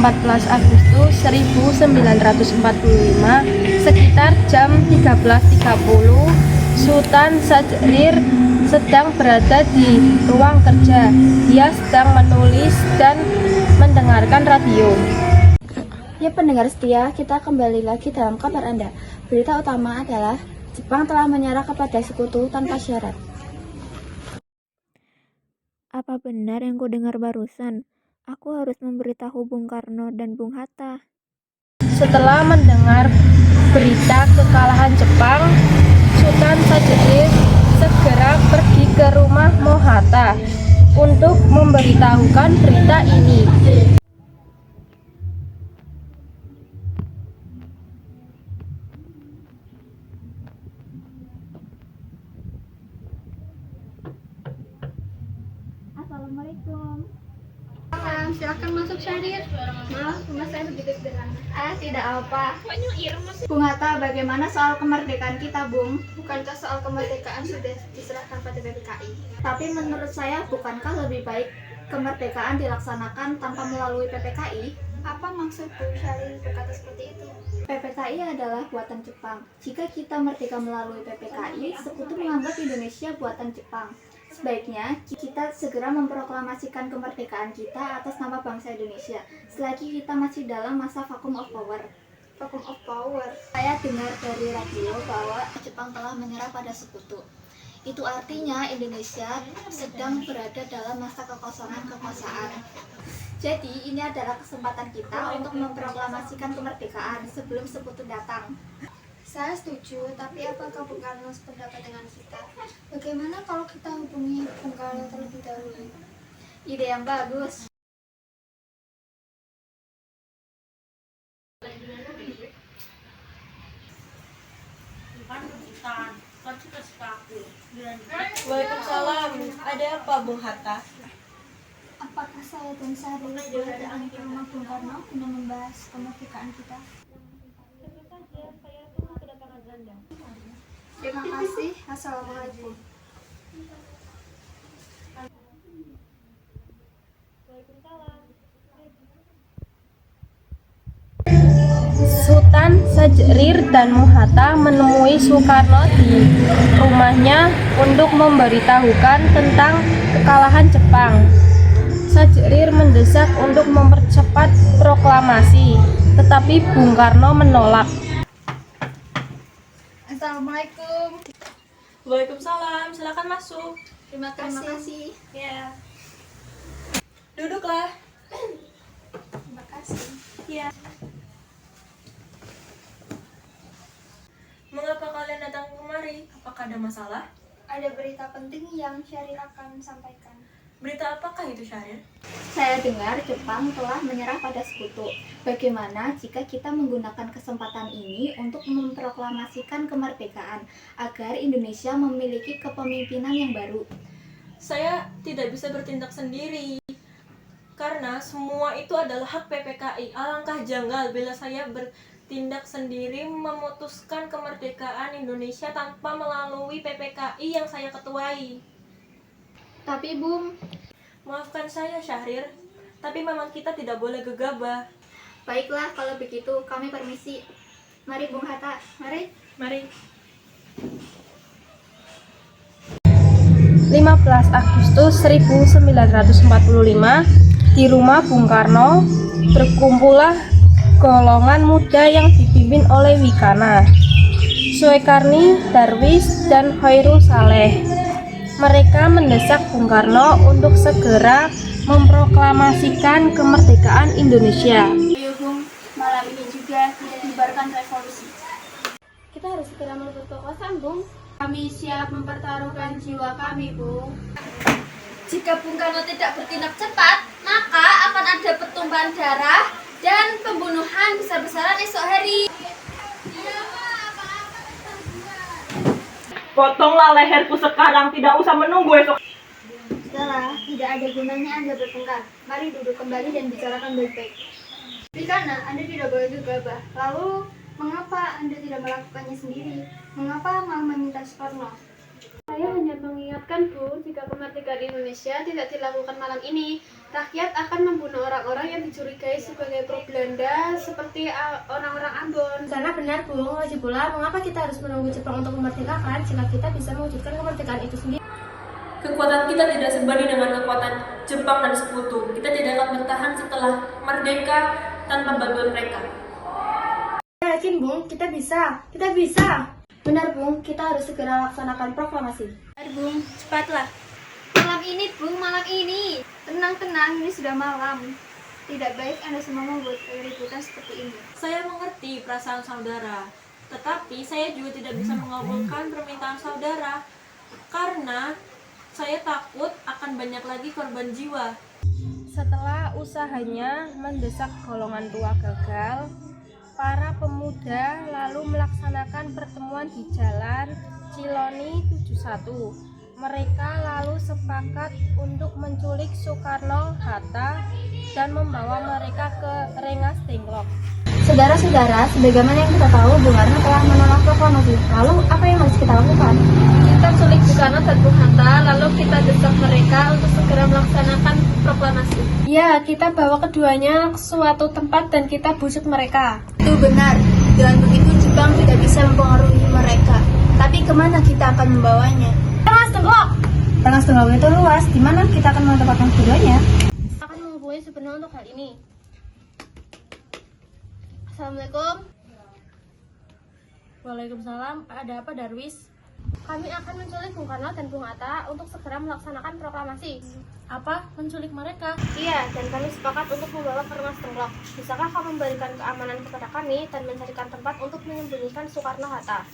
14 Agustus 1945 sekitar jam 13.30, Sultan Syahrir sedang berada di ruang kerja. Dia sedang menulis dan mendengarkan radio. Ya pendengar setia, kita kembali lagi dalam kabar Anda. Berita utama adalah Jepang telah menyerah kepada sekutu tanpa syarat. Apa benar yang kudengar barusan? Aku harus memberitahu Bung Karno dan Bung Hatta. Setelah mendengar berita kekalahan Jepang, Sultan Syahrir segera pergi ke rumah Mohatta untuk memberitahukan berita ini. Assalamualaikum. Silakan masuk Syahrir. Maaf, rumah saya begitu sederhana. Tidak apa. Bung Hatta, bagaimana soal kemerdekaan kita, Bung? Bukankah soal kemerdekaan sudah diserahkan pada PPKI? Tapi menurut saya, bukankah lebih baik kemerdekaan dilaksanakan tanpa melalui PPKI? Apa maksud Bu Syahrir berkata seperti itu? PPKI adalah buatan Jepang. Jika kita merdeka melalui PPKI, sekutu menganggap Indonesia buatan Jepang. Sebaiknya kita segera memproklamasikan kemerdekaan kita atas nama bangsa Indonesia, selagi kita masih dalam masa vacuum of power. Vacuum of power. Saya dengar dari radio bahwa Jepang telah menyerah pada sekutu. Itu artinya Indonesia sedang berada dalam masa kekosongan kekuasaan. Jadi ini adalah kesempatan kita untuk memproklamasikan kemerdekaan sebelum sekutu datang. Saya setuju, tapi apakah Bung Karno sependapat dengan kita? Bagaimana kalau kita hubungi Bung Karno terlebih dahulu? Ide yang bagus. Waalaikumsalam. Ada apa, Bung Hatta? Apakah saya dan Syahrir boleh datang ke rumah Bung Karno untuk membahas kemerdekaan kita? Terima kasih. Assalamualaikum. Sultan Syahrir dan Mohatta menemui Soekarno di rumahnya untuk memberitahukan tentang kekalahan Jepang. Syahrir mendesak untuk mempercepat proklamasi, tetapi Bung Karno menolak. Assalamualaikum. Waalaikumsalam. Silakan masuk. Terima kasih. Ya. Duduklah. Terima kasih. Ya. Mengapa kalian datang kemari? Apakah ada masalah? Ada berita penting yang Syahrir akan sampaikan. Berita apakah itu, Syahrir? Saya dengar Jepang telah menyerah pada sekutu. Bagaimana jika kita menggunakan kesempatan ini untuk memproklamasikan kemerdekaan agar Indonesia memiliki kepemimpinan yang baru? Saya tidak bisa bertindak sendiri karena semua itu adalah hak PPKI. Alangkah janggal bila saya bertindak sendiri memutuskan kemerdekaan Indonesia tanpa melalui PPKI yang saya ketuai. Tapi Bung, Maafkan saya, Syahrir, tapi memang kita tidak boleh gegabah. baiklah kalau begitu kami permisi. Mari Bung Hatta, mari. Mari. 15 Agustus 1945, di rumah Bung Karno berkumpullah golongan muda yang dipimpin oleh Wikana, Soekarni, Darwis, dan Hoirul Saleh. Mereka mendesak Bung Karno untuk segera memproklamasikan kemerdekaan Indonesia. Ayo Bung, malam ini juga kita bubarkan revolusi. Kita harus segera merebut kekuasaan, Bung. Kami siap mempertaruhkan jiwa kami, Bung. Jika Bung Karno tidak bertindak cepat, maka akan ada pertumpahan darah dan pembunuhan besar-besaran esok hari. Potonglah leherku sekarang, tidak usah menunggu esok. Sudahlah, tidak ada gunanya Anda bertengkar. Mari duduk kembali dan bicarakan baik-baik. Karena Anda tidak boleh gegabah. Lalu, mengapa Anda tidak melakukannya sendiri? Mengapa malah meminta Soekarno? Saya hanya mengingatkan Bu, jika kemerdekaan Indonesia tidak dilakukan malam ini, Rakyat akan membunuh orang-orang yang dicurigai sebagai pro Belanda seperti orang-orang Ambon. Karena benar, Bung. Lagi pula, mengapa kita harus menunggu Jepang untuk memerdekakan jika kita bisa mewujudkan kemerdekaan itu sendiri? Kekuatan kita tidak sebanding dengan kekuatan Jepang dan sekutu. Kita tidak akan bertahan setelah merdeka tanpa bantuan mereka. Yakin, Bung, kita bisa. Kita bisa. Benar, Bung. Kita harus segera laksanakan proklamasi. Benar, Bung. Cepatlah. Malam ini, Bung, malam ini. Tenang-tenang, ini sudah malam. Tidak baik Anda semua membuat keributan seperti ini. Saya mengerti perasaan saudara, tetapi saya juga tidak bisa mengabulkan permintaan saudara karena saya takut akan banyak lagi korban jiwa. Setelah usahanya mendesak golongan tua gagal, para pemuda lalu melaksanakan pertemuan di Jalan Ciloni 71. Mereka lalu sepakat untuk menculik Soekarno-Hatta dan membawa mereka ke Rengas Dengklok. Saudara-saudara, sebagaimana yang kita tahu, Bung Karno telah menolak proklamasi. Lalu, apa yang harus kita lakukan? Kita culik Bung Karno dan Bung Hatta, lalu kita desak mereka untuk segera melaksanakan proklamasi. Ya, kita bawa keduanya ke suatu tempat dan kita bujuk mereka. Itu benar. Dengan begitu, Jepang tidak bisa mempengaruhi mereka. Tapi kemana kita akan membawanya? Rengas Dengklok! Rengas Dengklok itu luas. Di mana kita akan menempatkan keduanya? Akan menghubungi Suparno untuk hal ini. Assalamualaikum. Waalaikumsalam. Ada apa, Darwis? Kami akan menculik Bung Karno dan Bung Hatta untuk segera melaksanakan proklamasi. Apa? Menculik mereka? Iya, dan kami sepakat untuk membawa ke Rengas Dengklok. Bisakah kamu memberikan keamanan kepada kami dan mencarikan tempat untuk menyembunyikan Soekarno-Hatta?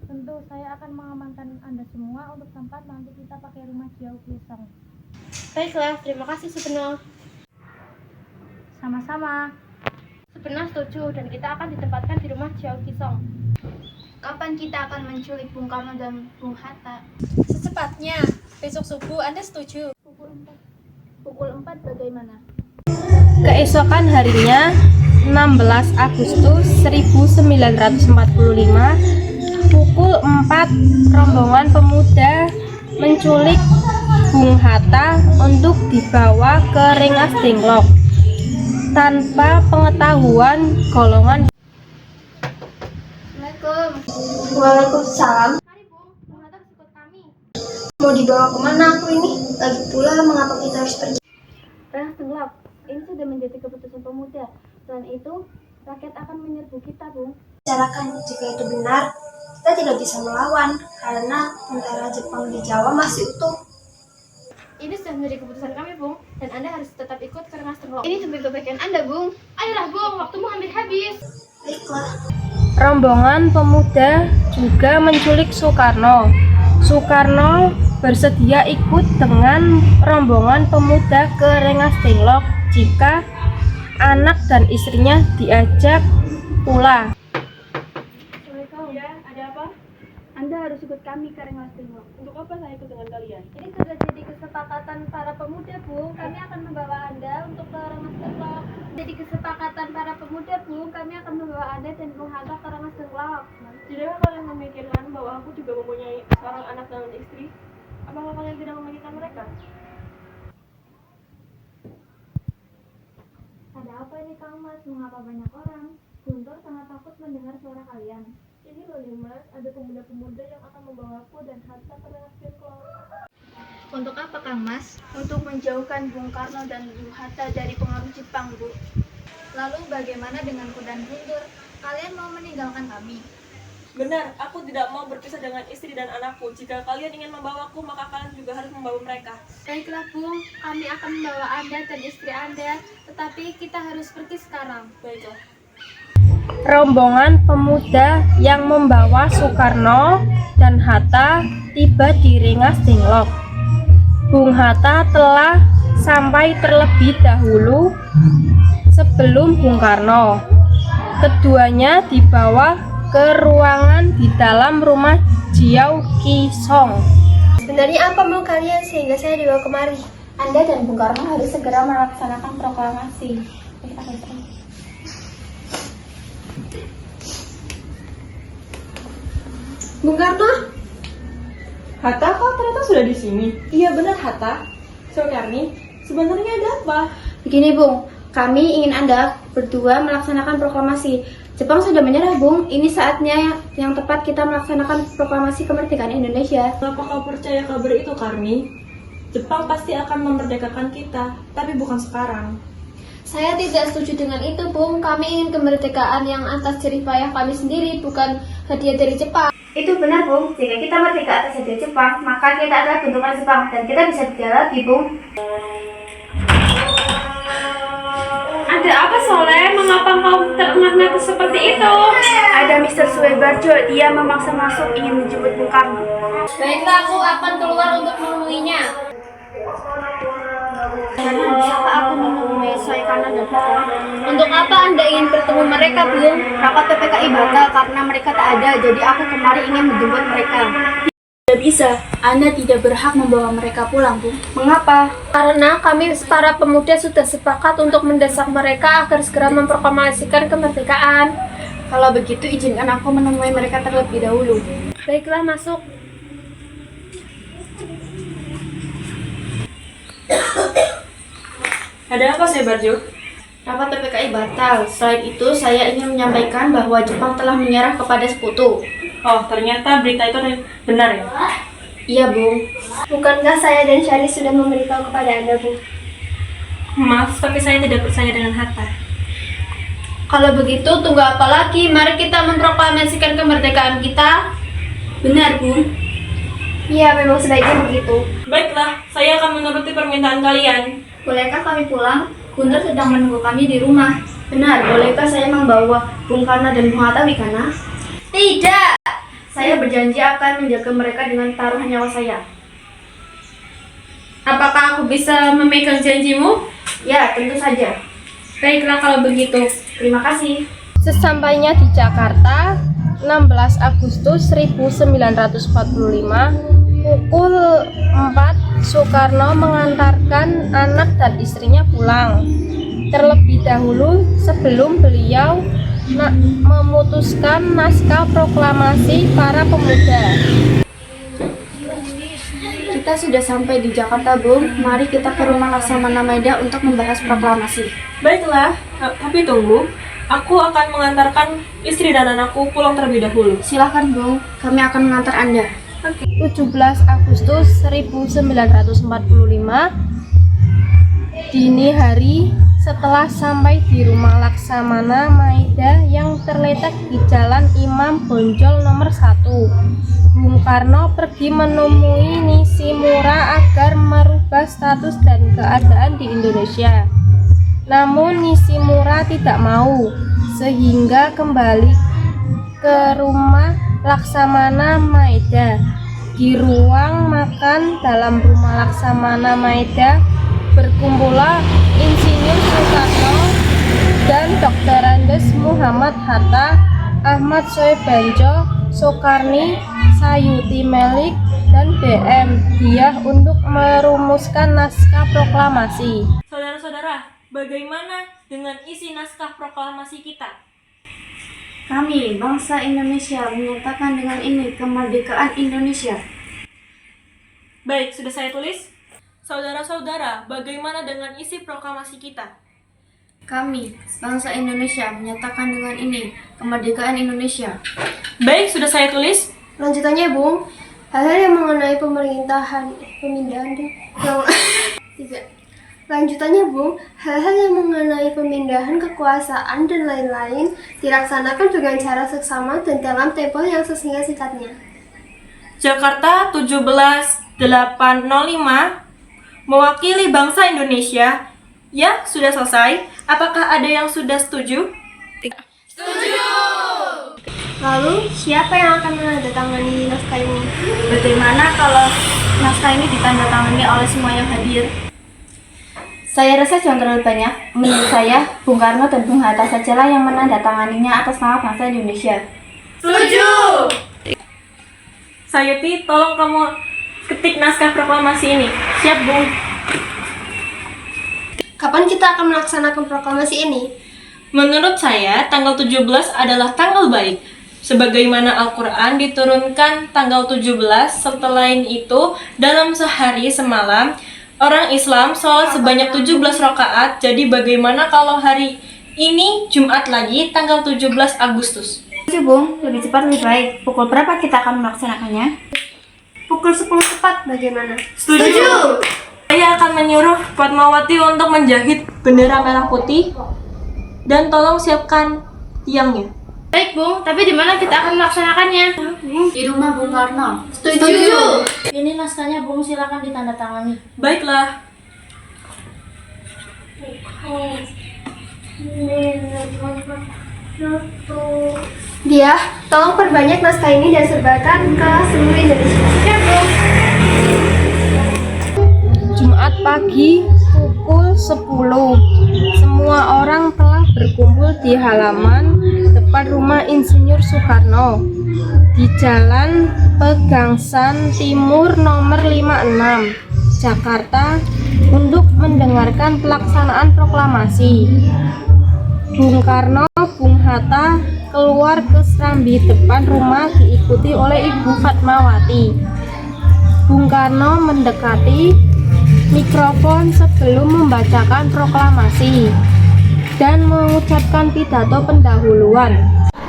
Tentu, saya akan mengamankan Anda semua untuk tempat nanti kita pakai rumah Jiao Kisong. Baiklah, terima kasih Suparno. Sama-sama. Suparno setuju dan kita akan ditempatkan di rumah Jiao Kisong. Kapan kita akan menculik Bung Karno dan Bung Hatta? Secepatnya. Besok subuh, Anda setuju? Pukul 4 bagaimana? Keesokan harinya, 16 Agustus 1945, pukul 4, rombongan pemuda menculik Bung Hatta untuk dibawa ke Rengas Dengklok tanpa pengetahuan golongan. Assalamualaikum. Waalaikumsalam. Mari Bung, Bung Hatta harus ikut kami. Mau dibawa kemana aku ini? Lagi pula mengapa kita harus pergi? Rengas Dengklok, ini sudah menjadi keputusan pemuda. Selain itu, rakyat akan menyerbu kita, Bung. Bicarakan jika itu benar, kita tidak bisa melawan karena tentara Jepang di Jawa masih utuh. Ini sudah menjadi keputusan kami, Bung, dan Anda harus tetap ikut ke Rengas Dengklok. Ini demi kebaikan Anda, Bung. Ayolah, Bung, waktumu hampir habis. Baiklah. Rombongan pemuda juga menculik Soekarno. Soekarno bersedia ikut dengan rombongan pemuda ke Rengas Dengklok jika anak dan istrinya diajak pula. Assalamualaikum. Ya, ada apa? Anda harus ikut kami ke Rengas Dengklok. Untuk apa saya ikut dengan kalian? Ini sudah jadi kesepakatan para pemuda, Bung. Kami akan membawa Anda untuk ke Rengas Dengklok. Jadi kesepakatan para pemuda, Bung. Kami akan membawa Anda dan Bung Hatta ke Rengas Dengklok. Tidakkah kalian memikirkan bahwa aku juga mempunyai seorang anak dan istri? Apakah kalian tidak memikirkan mereka? Ada apa ini, Kang Mas? Mengapa banyak orang? Guntur sangat takut mendengar suara kalian. Ini loh nih, Mas. Ada pemuda-pemuda yang akan membawaku dan Hatta ke Rengas Dengklok. Untuk apa, Kang Mas? Untuk menjauhkan Bung Karno dan Bung Hatta dari pengaruh Jepang, Bu. Lalu bagaimana denganku dan Guntur? Kalian mau meninggalkan kami? Benar, aku tidak mau berpisah dengan istri dan anakku. Jika kalian ingin membawaku, maka kalian juga harus membawa mereka. Baiklah, Bung. Kami akan membawa Anda dan istri Anda, tetapi kita harus pergi sekarang. Baiklah. Rombongan pemuda yang membawa Soekarno dan Hatta tiba di Rengas Dengklok. Bung Hatta telah sampai terlebih dahulu sebelum Bung Karno. Keduanya dibawa ke ruangan di dalam rumah Jiao Kisong. Sebenarnya apa mau kalian sehingga saya dibawa kemari? Anda dan Bung Karno harus segera melaksanakan proklamasi. Bung Karno? Hatta kok ternyata sudah di sini? Iya benar Hatta. Soekarni, Sebenarnya ada apa? Begini Bung, kami ingin Anda berdua melaksanakan proklamasi. Jepang sudah menyerah Bung, ini saatnya yang tepat kita melaksanakan proklamasi kemerdekaan Indonesia. Kenapa kau percaya kabar itu, Karni? Jepang pasti akan memerdekakan kita, tapi bukan sekarang. Saya tidak setuju dengan itu Bung, kami ingin kemerdekaan yang atas jerih payah kami sendiri, bukan hadiah dari Jepang. Itu benar, Bung. Jika kita merdeka atas hadiah Jepang, maka kita adalah bentukan Jepang dan kita bisa berdaya lagi, Bung. Ada apa Soleh? Mengapa kau terengah-engah seperti itu? Ada Mr. Suebarjo, dia memaksa masuk ingin menjemput Bung Karno. Baiklah, aku akan keluar untuk menemuinya. Siapa aku menemui Soekarno dan Hatta? Untuk apa Anda ingin bertemu mereka, Bung? Rapat PPKI batal karena mereka tak ada, jadi aku kemari ingin menjemput mereka. Tidak bisa, Anda tidak berhak membawa mereka pulang, Bung. Mengapa? Karena kami para pemuda sudah sepakat untuk mendesak mereka agar segera memproklamasikan kemerdekaan. Kalau begitu, izinkan aku menemui mereka terlebih dahulu. Baiklah, masuk. Ada apa, Suebarjo? Rapat PPKI batal. Selain itu, saya ingin menyampaikan bahwa Jepang telah menyerah kepada sekutu. Oh, ternyata berita itu benar ya? Iya, Bung. Bukankah saya dan Syari sudah memberitahu kepada Anda, Bung? Maaf, tapi saya tidak percaya dengan Hatta. Kalau begitu, tunggu apa lagi? Mari kita memproklamasikan kemerdekaan kita. Benar, Bung. Iya, memang sebaiknya begitu. Baiklah, saya akan menuruti permintaan kalian. Bolehkah kami pulang? Guntur sedang menunggu kami di rumah. Benar, bolehkah saya membawa Bung Karno dan Bung Hatta, Wikana? Tidak! Saya berjanji akan menjaga mereka dengan taruhan nyawa saya. Apakah aku bisa memegang janjimu? Ya, tentu saja. Baiklah kalau begitu. Terima kasih. Sesampainya di Jakarta, 16 Agustus 1945, pukul 4, Soekarno mengantarkan anak dan istrinya pulang. Terlebih dahulu sebelum beliau memutuskan naskah proklamasi para pemuda. Kita sudah sampai di Jakarta, Bung. Mari kita ke rumah Laksamana Maeda untuk membahas proklamasi. Baiklah, tapi tunggu. Aku akan mengantarkan istri dan anakku pulang terlebih dahulu. Silahkan, Bung. Kami akan mengantar Anda. 17 Agustus 1945, dini hari, setelah sampai di rumah Laksamana Maeda yang terletak di Jalan Imam Bonjol nomor 1, Bung Karno pergi menemui Nishimura agar merubah status dan keadaan di Indonesia. Namun Nishimura tidak mau, sehingga kembali ke rumah Laksamana Maeda. Di ruang makan dalam rumah Laksamana Maeda berkumpullah Insinyur Soekarno dan Dr. Andes Muhammad Hatta, Ahmad Soebanjo, Soekarni, Sayuti Melik, dan BM Diah untuk merumuskan naskah proklamasi. Saudara-saudara, bagaimana dengan isi naskah proklamasi kita? Kami, bangsa Indonesia, menyatakan dengan ini kemerdekaan Indonesia. Baik, sudah saya tulis. Saudara-saudara, bagaimana dengan isi proklamasi kita? Kami, bangsa Indonesia, menyatakan dengan ini kemerdekaan Indonesia. Baik, sudah saya tulis. Lanjutannya, Bung, hal-hal yang mengenai pemindahan tidak. Lanjutannya, Bung, hal-hal yang mengenai pemindahan kekuasaan dan lain-lain dilaksanakan dengan cara seksama dan dalam tempo yang sesingkat-singkatnya. Jakarta 17/8/05, mewakili bangsa Indonesia. Ya, sudah selesai. Apakah ada yang sudah setuju? Lalu, siapa yang akan menandatangani naskah ini? Bagaimana kalau naskah ini ditandatangani oleh semua yang hadir? Saya rasa jangan terlalu banyak. Menurut saya, Bung Karno dan Bung Hatta sajalah yang menandatanganinya atas nama bangsa Indonesia. Setuju! Sayuti, tolong kamu ketik naskah proklamasi ini. Siap, Bung. Kapan kita akan melaksanakan proklamasi ini? Menurut saya, tanggal 17 adalah tanggal baik. Sebagaimana Al-Quran diturunkan tanggal 17, setelah itu dalam sehari semalam Orang Islam sholat sebanyak 17 rakaat, jadi bagaimana kalau hari ini Jumat lagi tanggal 17 Agustus? Setuju, Bung. Lebih cepat lebih baik. Pukul berapa kita akan melaksanakannya? Pukul 10 tepat, bagaimana? Setuju! Saya akan menyuruh Fatmawati untuk menjahit bendera merah putih dan tolong siapkan tiangnya. Baik, Bung. Tapi di mana kita akan melaksanakannya? Di rumah Bung Karno. Setuju. Ini naskahnya, Bung. Silakan ditandatangani. Baiklah. Dia, tolong perbanyak naskah ini dan sebarkan ke seluruh Indonesia. Ya, Bung. Jumat pagi pukul 10, semua orang telah berkumpul di halaman depan rumah Insinyur Soekarno di Jalan Pegangsan Timur nomor 56, Jakarta, untuk mendengarkan pelaksanaan proklamasi. Bung Karno, Bung Hatta keluar ke serambi depan rumah diikuti oleh Ibu Fatmawati. Bung Karno mendekati mikrofon sebelum membacakan proklamasi dan mengucapkan pidato pendahuluan.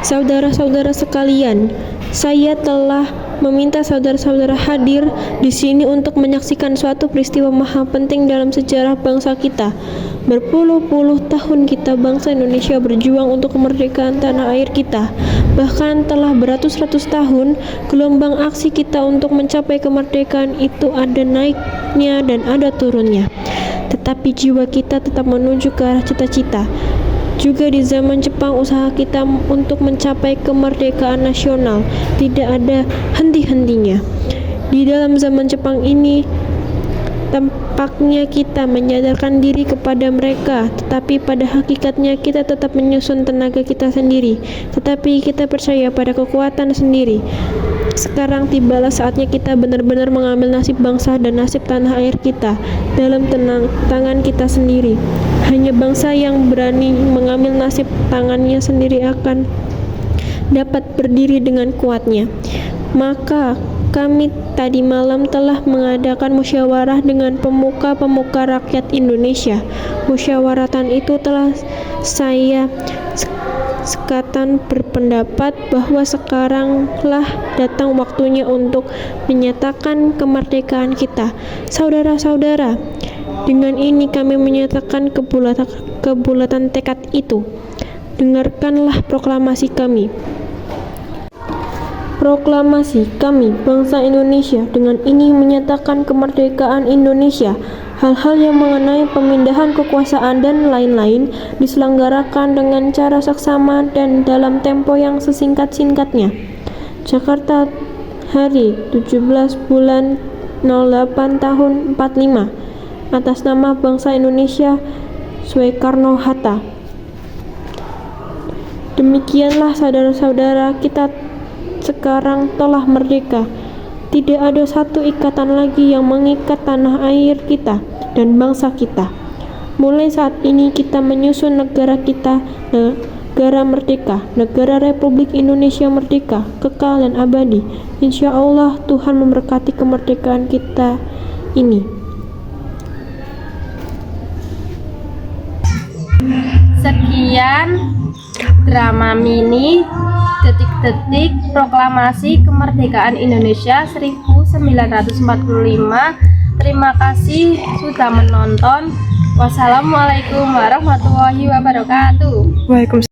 Saudara-saudara sekalian, saya telah meminta saudara-saudara hadir di sini untuk menyaksikan suatu peristiwa maha penting dalam sejarah bangsa kita. Berpuluh-puluh tahun kita bangsa Indonesia berjuang untuk kemerdekaan tanah air kita. Bahkan telah beratus-ratus tahun gelombang aksi kita untuk mencapai kemerdekaan itu ada naiknya dan ada turunnya. Tetapi jiwa kita tetap menuju ke arah cita-cita. Juga di zaman Jepang usaha kita untuk mencapai kemerdekaan nasional tidak ada henti-hentinya. Di dalam zaman Jepang ini tampaknya kita menyadarkan diri kepada mereka, tetapi pada hakikatnya kita tetap menyusun tenaga kita sendiri, tetapi kita percaya pada kekuatan sendiri. Sekarang tibalah saatnya kita benar-benar mengambil nasib bangsa dan nasib tanah air kita dalam tangan kita sendiri. Hanya bangsa yang berani mengambil nasib tangannya sendiri akan dapat berdiri dengan kuatnya. Maka kami tadi malam telah mengadakan musyawarah dengan pemuka-pemuka rakyat Indonesia. Musyawaratan itu telah saya sekatan berpendapat bahwa sekaranglah datang waktunya untuk menyatakan kemerdekaan kita. Saudara-saudara, dengan ini kami menyatakan kebulatan tekad itu. Dengarkanlah proklamasi kami. Proklamasi kami, bangsa Indonesia, dengan ini menyatakan kemerdekaan Indonesia. Hal-hal yang mengenai pemindahan kekuasaan dan lain-lain diselenggarakan dengan cara saksama dan dalam tempo yang sesingkat-singkatnya. Jakarta, hari 17 bulan 08 tahun 45. Atas nama bangsa Indonesia, Soekarno-Hatta. Demikianlah saudara-saudara, kita sekarang telah merdeka. Tidak ada satu ikatan lagi yang mengikat tanah air kita dan bangsa kita. Mulai saat ini kita menyusun negara kita, negara merdeka, negara Republik Indonesia merdeka, kekal dan abadi. Insya Allah Tuhan memberkati kemerdekaan kita ini. Sekian drama mini detik-detik proklamasi kemerdekaan Indonesia 1945. Terima kasih sudah menonton. Wassalamualaikum warahmatullahi wabarakatuh. Waalaikumsalam.